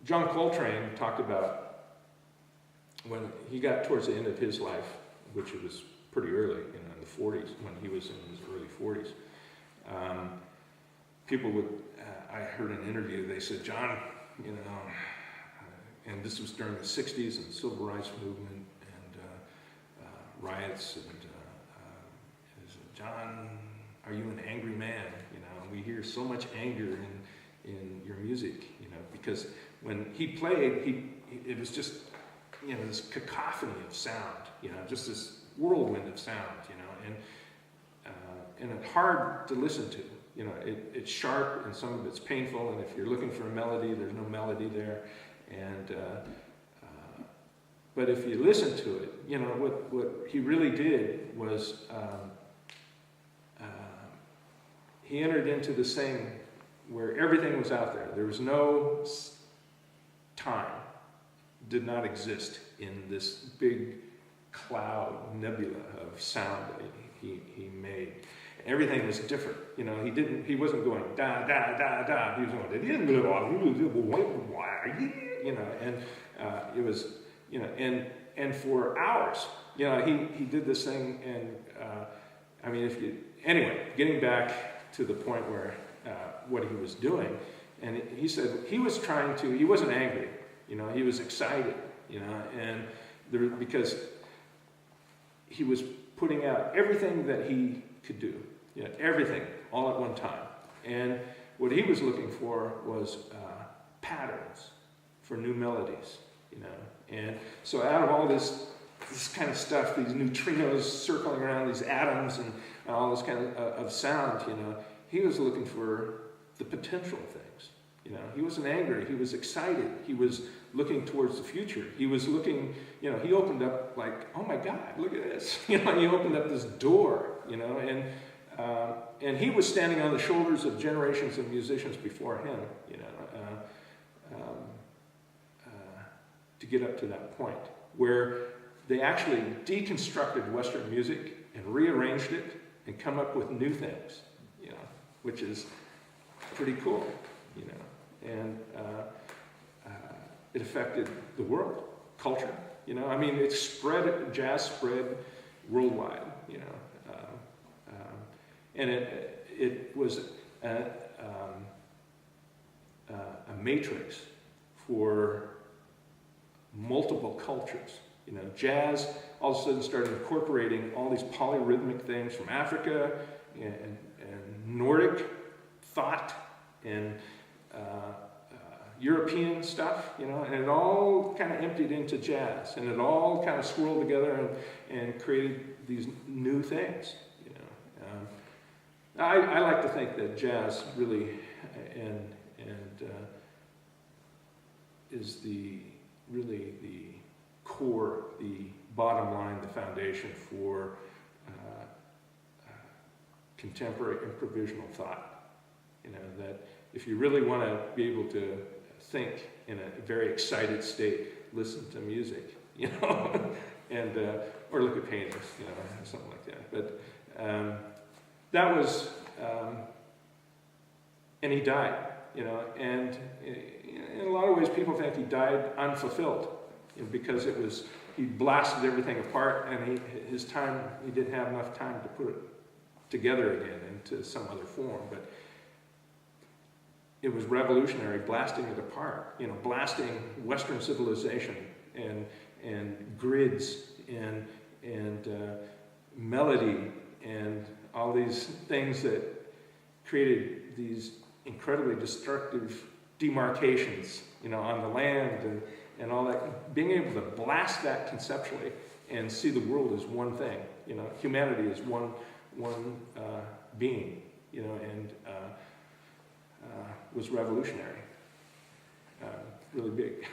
John Coltrane talked about when he got towards the end of his life, which it was pretty early, in the 40s, when he was in his early 40s. People would, I heard an interview, they said, John, and this was during the 60s and the civil rights movement and riots, and they said, John, are you an angry man? We hear so much anger in your music, because when he played, it was just, this cacophony of sound, just this whirlwind of sound, and it's hard to listen to. It's sharp and some of it's painful, and if you're looking for a melody, there's no melody there. And but if you listen to it, what he really did was he entered into this thing where everything was out there. There was no time, did not exist in this big cloud nebula of sound that he made. Everything was different. He wasn't going da da da da. He was going and it was, and for hours, he did this thing. And getting back to the point where what he was doing, and he said he wasn't angry, he was excited, because he was putting out everything that he could do, everything all at one time. And what he was looking for was patterns for new melodies, And so out of all this kind of stuff, these neutrinos circling around, these atoms and all this kind of sound, he was looking for the potential things. He wasn't angry, he was excited, he was looking towards the future. He was looking, he opened up like, oh my God, look at this. He opened up this door, and he was standing on the shoulders of generations of musicians before him, to get up to that point where they actually deconstructed Western music and rearranged it and come up with new things, which is pretty cool, and it affected the world, culture, jazz spread worldwide, and it was a matrix for multiple cultures. Jazz all of a sudden started incorporating all these polyrhythmic things from Africa and Nordic thought and European stuff, and it all kind of emptied into jazz, and it all kind of swirled together and created these new things. I like to think that jazz really is the core, the bottom line, the foundation for contemporary improvisational thought. That if you really want to be able to think in a very excited state, listen to music, and or look at paintings, something like that. But that was, and he died, and in a lot of ways people think he died unfulfilled, because he blasted everything apart, and he didn't have enough time to put it together again into some other form. But it was revolutionary, blasting it apart, blasting Western civilization and grids and melody and all these things that created these incredibly destructive demarcations, on the land and all that. Being able to blast that conceptually and see the world as one thing, humanity as one being, and was revolutionary, really big.